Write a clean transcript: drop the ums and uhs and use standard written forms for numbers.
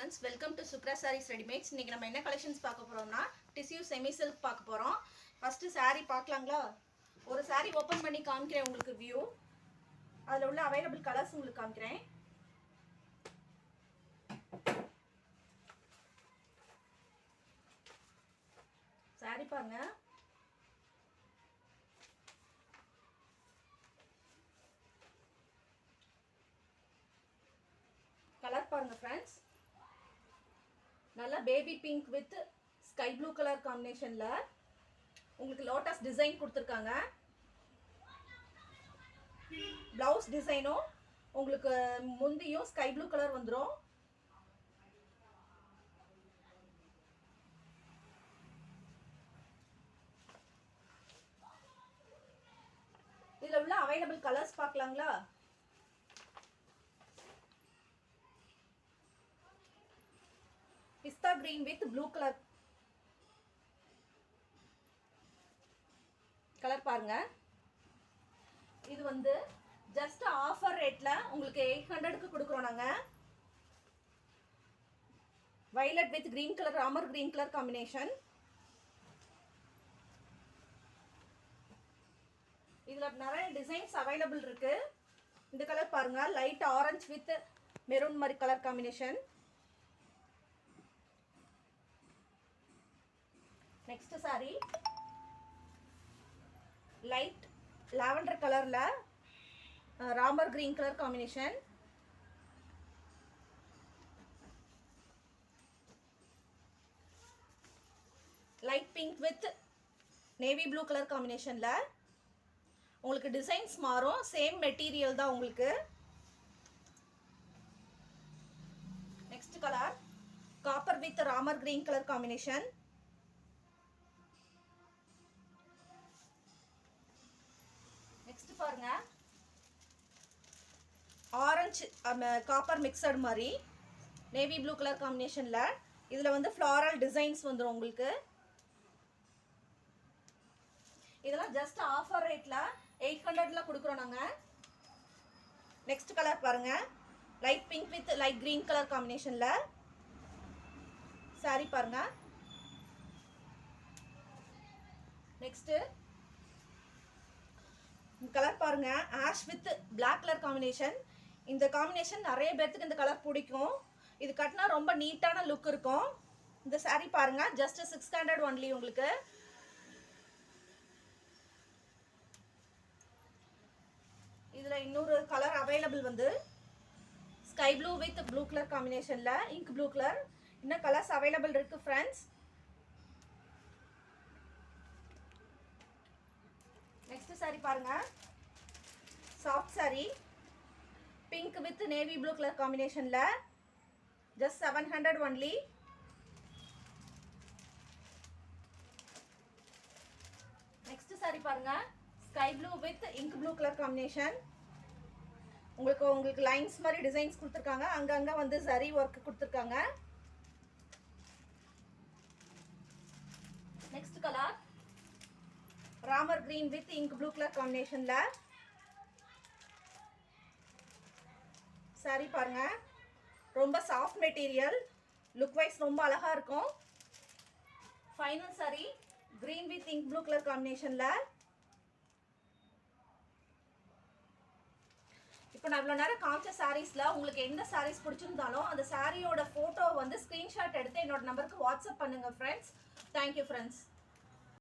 friends, welcome to Sukra Sarees Readymades. இன்னைக்கு நம்ம என்ன கலெக்ஷன்ஸ் பார்க்க போறோம்னா டிஷ்யூ செமி சில்க் பார்க்க போறோம். First saree பார்க்கலாங்களா? ஒரு saree ஓபன் பண்ணி காமிக்கிறேன் உங்களுக்கு வியூ. அதுல உள்ள அவைலபிள் கலர்ஸ் உங்களுக்கு காமிக்கிறேன். saree பாருங்க. கலர் பாருங்க फ्रेंड्स. நல்லா baby pink with sky blue colour காம்பினேஷன்ல உங்களுக்கு லோட்டஸ் டிசைன் கொடுத்திருக்காங்க. ப்ளவுஸ் டிசைனும் உங்களுக்கு முந்தியும் ஸ்கை ப்ளூ கலர் வந்துரும். இதுல உள்ள அவைலபிள் கலர்ஸ் பார்க்கலாங்களா? Pista green with blue colour பாருங்க. இது வந்து ஜஸ்ட் ஆஃபர் ரேட்ல உங்களுக்கு 800க்கு கொடுக்குறோம் நாங்க. violet with green color, Ramar green color combination. இதுல நிறைய டிசைன்ஸ் அவைலபிள் இருக்கு. இந்த கலர் பாருங்க, லைட் ஆரஞ்சு வித் மெரூன் மாதிரி colour combination. Next saree light lavender கலர்ல Ramar green colour combination. Light pink with navy blue colour காம்பினேஷன்ல உங்களுக்கு டிசைன்ஸ் மாறும். சேம் மெட்டீரியல் தான் உங்களுக்கு. Next colour copper with Ramar green colour combination. Next பாருங்க, orange copper mixed மாதிரி navy blue colour காம்பினேஷன்ல இதுல வந்து ஃப்ளாரல் டிசைன்ஸ் வந்துரும் உங்களுக்கு. இதெல்லாம் ஜஸ்ட் ஆஃபர் ரேட்ல 800ல கொடுக்குறோம் நாங்க. நெக்ஸ்ட் கலர் பாருங்க, light pink with light green colour காம்பினேஷன்ல saree பாருங்க. நெக்ஸ்ட் கலர் பாருங்க, ash with black colour combination. இந்த காம்பினேஷன் நிறைய பேருக்கு இந்த கலர் பிடிக்கும். இது கட்டினா ரொம்ப நீட்டான லுக் இருக்கும். இந்த saree பாருங்க, ஜஸ்ட் 600 ஒன்லி உங்களுக்கு. இதுல இன்னொரு கலர் அவைலபிள் வந்து sky blue with blue colour காம்பினேஷன்ல இங்க் ப்ளூ கலர். இன்னும் கலர்ஸ் அவைலபிள் இருக்கு ஃப்ரெண்ட்ஸ். நெக்ஸ்ட் saree பாருங்க, soft saree pink with navy blue colour காம்பினேஷன்ல ஜஸ்ட் 700 ஒன்லி. நெக்ஸ்ட் saree பாருங்க, sky blue with ink blue colour combination. உங்களுக்கு lines மாதிரி designs கொடுத்துருக்காங்க. அங்கங்க வந்து சரி ஒர்க் கொடுத்துருக்காங்க. Next colour Ramar green with ink blue colour காம்பினேஷன்ல saree பாருங்க. ரொம்ப சாஃப்ட் மெட்டீரியல், லுக் வைஸ் ரொம்ப அழகா இருக்கும். Final saree green with ink blue colour காம்பினேஷன்ல. இப்போ நான் இவ்வளோ நேரம் காமிச்ச சாரீஸ்ல உங்களுக்கு எந்த சாரீஸ் பிடிச்சிருந்தாலும் அந்த சாரியோட போட்டோ வந்து ஸ்கிரீன்ஷாட் எடுத்து என்னோட நம்பருக்கு வாட்ஸ்அப் பண்ணுங்க ஃப்ரெண்ட்ஸ். Thank you friends.